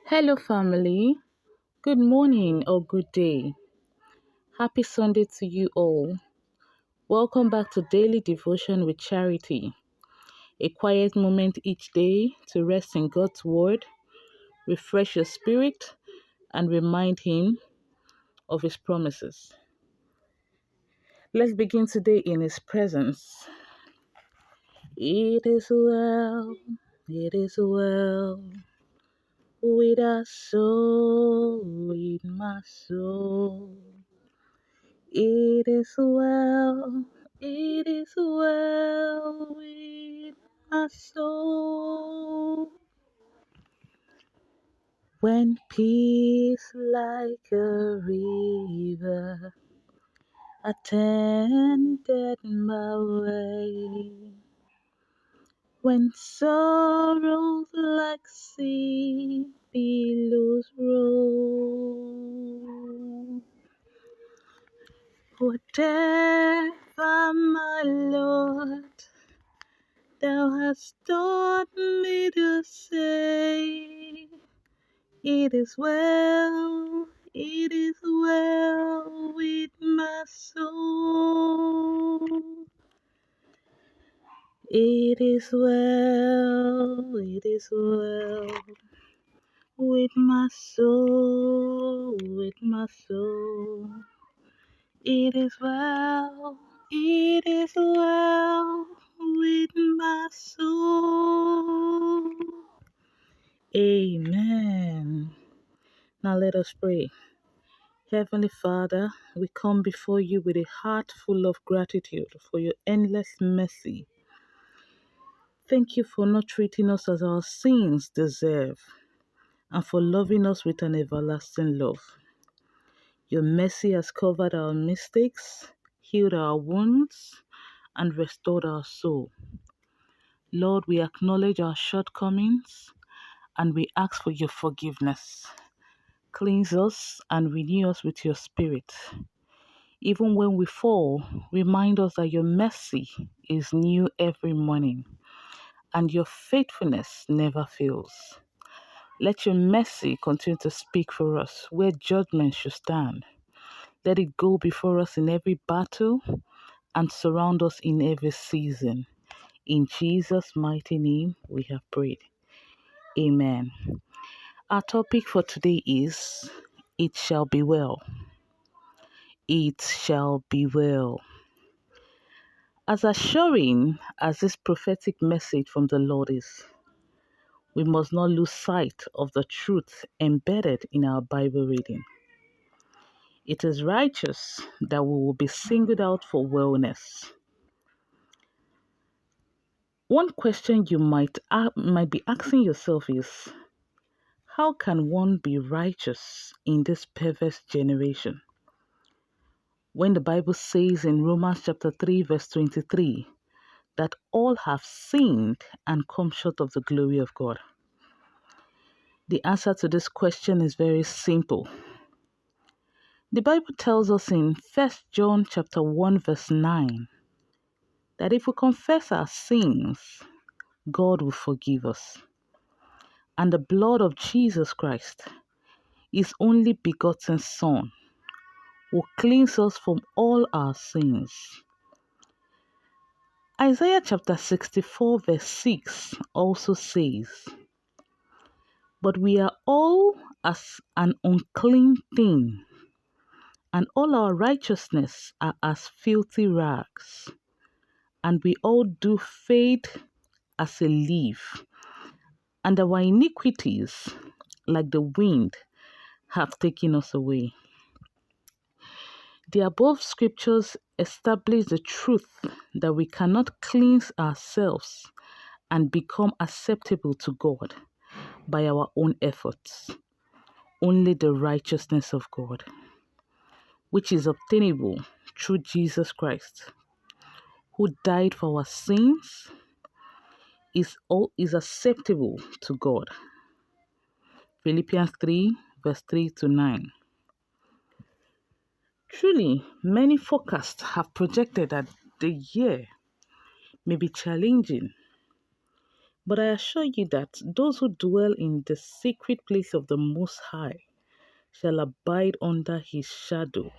Hello, family. Good morning or good day. Happy Sunday to you all. Welcome back to Daily Devotion with Charity, a quiet moment each day to rest in God's Word, refresh your spirit, and remind Him of His promises. Let's begin today in His presence. It is well, it is well with our soul, with my soul. It is well with my soul. When peace like a river attended my way, when sorrows like sea billows roll, whatever my Lord Thou hast taught me to say, it is well with my soul. It is well with my soul, with my soul. It is well with my soul. Amen. Now let us pray. Heavenly Father, we come before you with a heart full of gratitude for your endless mercy. Thank you for not treating us as our sins deserve and for loving us with an everlasting love. Your mercy has covered our mistakes, healed our wounds, and restored our soul. Lord, we acknowledge our shortcomings and we ask for your forgiveness. Cleanse us and renew us with your spirit. Even when we fall, remind us that your mercy is new every morning and your faithfulness never fails. Let your mercy continue to speak for us where judgment should stand. Let it go before us in every battle and surround us in every season. In Jesus' mighty name we have prayed. Amen. Our topic for today is It Shall Be Well. It shall be well. As assuring as this prophetic message from the Lord is, we must not lose sight of the truth embedded in our Bible reading. It is righteous that we will be singled out for wellness. One question you might be asking yourself is, how can one be righteous in this perverse generation? When the Bible says in Romans chapter 3 verse 23 that all have sinned and come short of the glory of God. The answer to this question is very simple. The Bible tells us in 1 John chapter 1 verse 9 that if we confess our sins, God will forgive us. And the blood of Jesus Christ, His only begotten Son, will cleanse us from all our sins. Isaiah chapter 64 verse 6 also says, "But we are all as an unclean thing, and all our righteousness are as filthy rags, and we all do fade as a leaf, and our iniquities, like the wind, have taken us away." The above scriptures establish the truth that we cannot cleanse ourselves and become acceptable to God by our own efforts. Only the righteousness of God, which is obtainable through Jesus Christ, who died for our sins, is acceptable to God. Philippians 3 verse 3 to 9. Truly, many forecasts have projected that the year may be challenging. But I assure you that those who dwell in the secret place of the Most High shall abide under his shadow.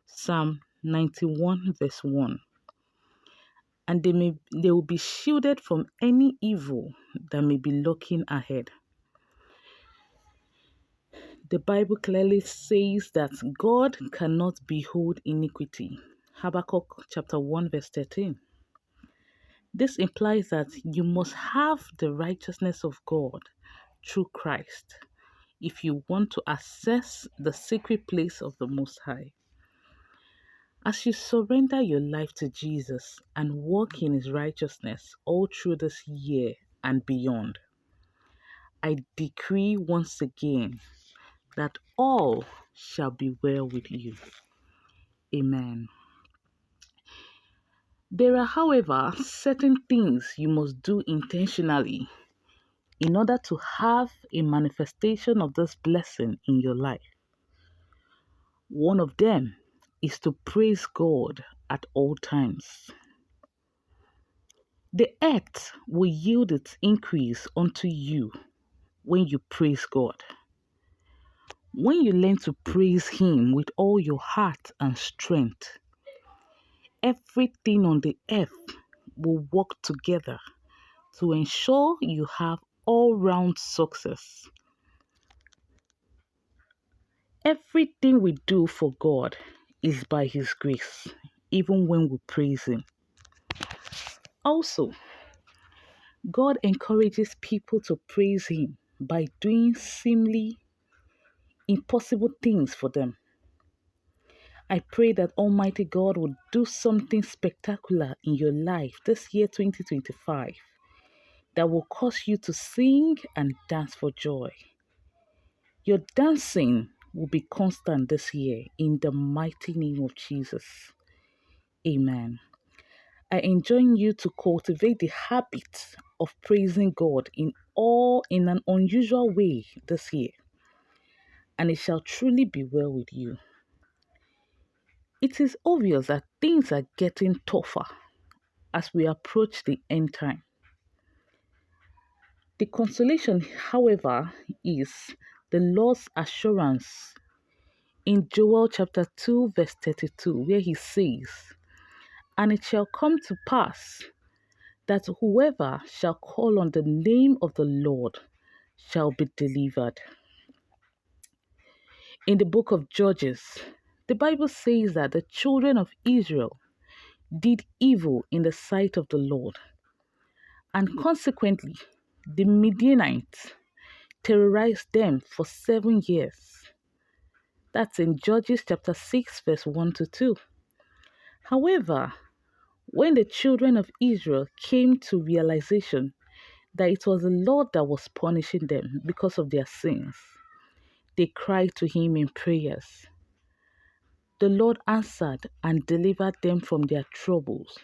Psalm 91 verse 1. And they will be shielded from any evil that may be lurking ahead. The Bible clearly says that God cannot behold iniquity. Habakkuk chapter 1 verse 13. This implies that you must have the righteousness of God through Christ if you want to access the secret place of the Most High. As you surrender your life to Jesus and walk in his righteousness all through this year and beyond, I decree once again that all shall be well with you. Amen. There are, however, certain things you must do intentionally in order to have a manifestation of this blessing in your life. One of them is to praise God at all times. The earth will yield its increase unto you when you praise God. When you learn to praise him with all your heart and strength, everything on the earth will work together to ensure you have all-round success. Everything we do for God is by his grace, even when we praise him. Also, God encourages people to praise him by doing seemingly impossible things for them. I pray that Almighty God will do something spectacular in your life this year 2025 that will cause you to sing and dance for joy. Your dancing will be constant this year in the mighty name of Jesus. Amen. I enjoin you to cultivate the habit of praising God in an unusual way this year, and it shall truly be well with you. It is obvious that things are getting tougher as we approach the end time. The consolation, however, is the Lord's assurance in Joel chapter 2 verse 32, where he says, "And it shall come to pass that whoever shall call on the name of the Lord shall be delivered." In the book of Judges, the Bible says that the children of Israel did evil in the sight of the Lord, and consequently, the Midianites terrorized them for 7 years. That's in Judges chapter 6, verse 1 to 2. However, when the children of Israel came to realization that it was the Lord that was punishing them because of their sins, they cried to him in prayers. The Lord answered and delivered them from their troubles,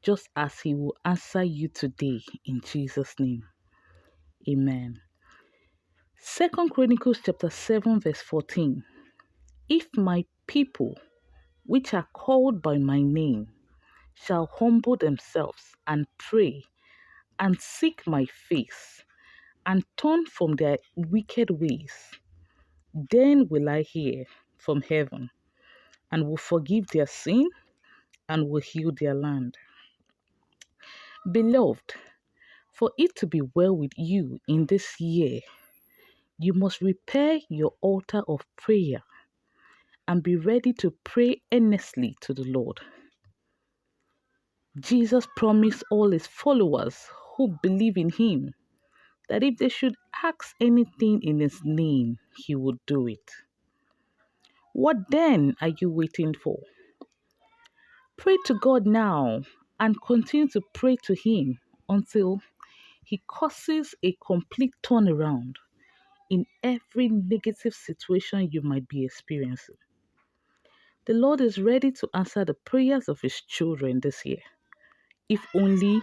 just as he will answer you today in Jesus' name. Amen. 2 Chronicles chapter 7 verse 14. If my people, which are called by my name, shall humble themselves and pray and seek my face and turn from their wicked ways, then will I hear from heaven and will forgive their sin and will heal their land. Beloved, for it to be well with you in this year, you must repair your altar of prayer and be ready to pray earnestly to the Lord. Jesus promised all his followers who believe in him that if they should ask anything in his name, he would do it. What then are you waiting for? Pray to God now and continue to pray to him until he causes a complete turnaround in every negative situation you might be experiencing. The Lord is ready to answer the prayers of his children this year, if only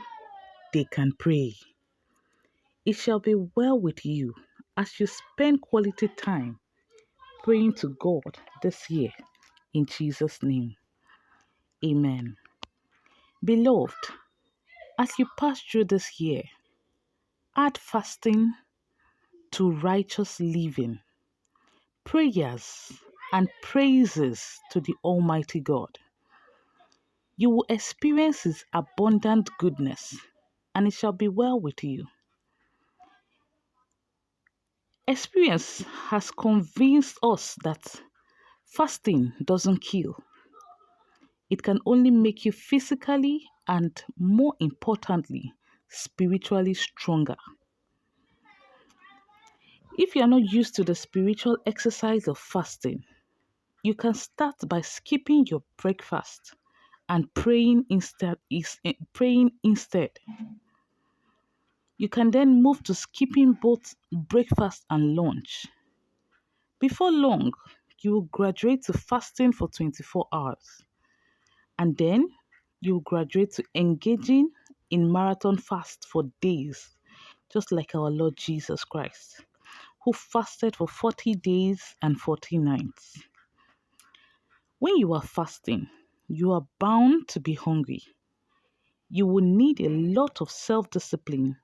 they can pray. It shall be well with you as you spend quality time praying to God this year in Jesus' name. Amen. Beloved, as you pass through this year, Add fasting to righteous living, prayers, and praises to the Almighty God. You will experience His abundant goodness, and it shall be well with you. Experience has convinced us that fasting doesn't kill. It can only make you physically and, more importantly, spiritually stronger. If you are not used to the spiritual exercise of fasting, you can start by skipping your breakfast and praying instead. You can then move to skipping both breakfast and lunch. Before long, you will graduate to fasting for 24 hours. And then you will graduate to engaging in marathon fast for days, just like our Lord Jesus Christ, who fasted for 40 days and 40 nights. When you are fasting, you are bound to be hungry. You will need a lot of self-discipline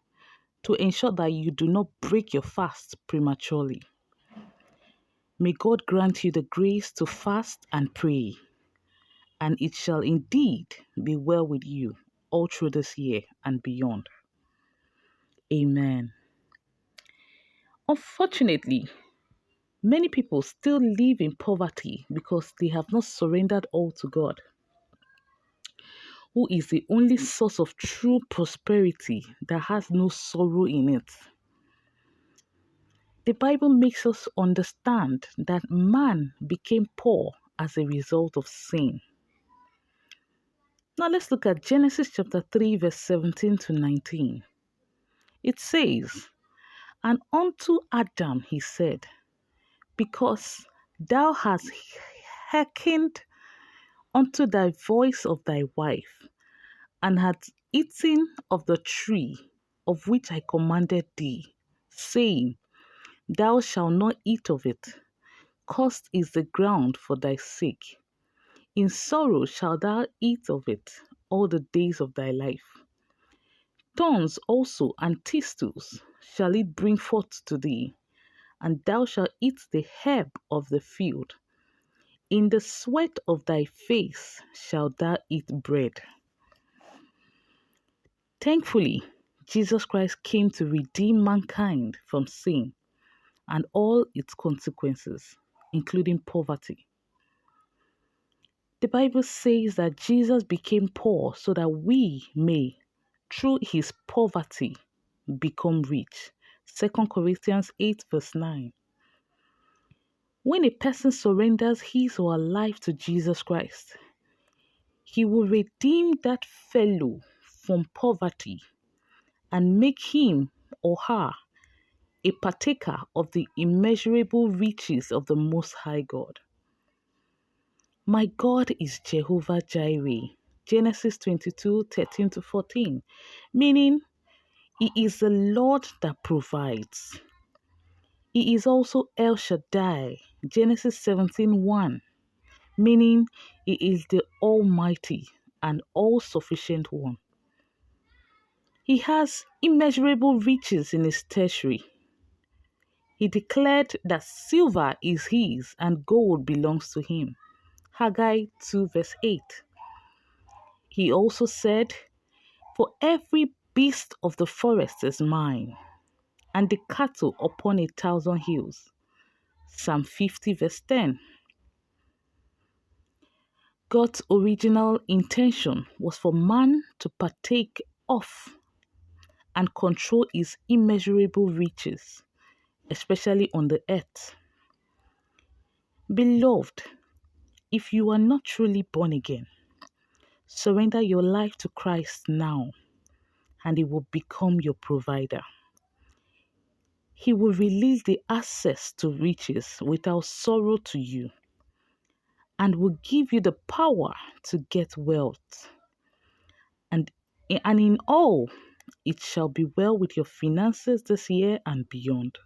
to ensure that you do not break your fast prematurely. May God grant you the grace to fast and pray, and it shall indeed be well with you all through this year and beyond. Amen. Unfortunately, many people still live in poverty because they have not surrendered all to God, who is the only source of true prosperity that has no sorrow in it. The Bible makes us understand that man became poor as a result of sin. Now let's look at Genesis chapter 3, verse 17 to 19. It says, "And unto Adam he said, Because thou hast hearkened unto thy voice of thy wife, and hast eaten of the tree of which I commanded thee, saying, Thou shalt not eat of it. Cursed is the ground for thy sake. In sorrow shalt thou eat of it all the days of thy life. Thorns also and thistles shall it bring forth to thee, and thou shalt eat the herb of the field. In the sweat of thy face shalt thou eat bread." Thankfully, Jesus Christ came to redeem mankind from sin and all its consequences, including poverty. The Bible says that Jesus became poor so that we may, through his poverty, become rich. 2 Corinthians 8 verse 9. When a person surrenders his or her life to Jesus Christ, he will redeem that fellow from poverty and make him or her a partaker of the immeasurable riches of the Most High God. My God is Jehovah Jireh. Genesis 22:13 to 14, meaning He is the Lord that provides. He is also El Shaddai. Genesis 17:1, meaning He is the Almighty and all-sufficient one. He has immeasurable riches in His treasury. He declared that silver is His and gold belongs to Him. Haggai 2 verse 8. He also said, "For every beast of the forest is mine, and the cattle upon 1,000 hills." Psalm 50 verse 10. God's original intention was for man to partake of and control his immeasurable riches, especially on the earth. Beloved, if you are not truly born again, surrender your life to Christ now, and He will become your provider. He will release the access to riches without sorrow to you, and will give you the power to get wealth. And in all, it shall be well with your finances this year and beyond.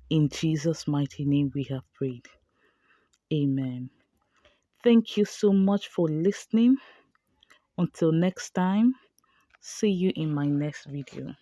In Jesus' mighty name we have prayed. Amen. Thank you so much for listening. Until next time, see you in my next video.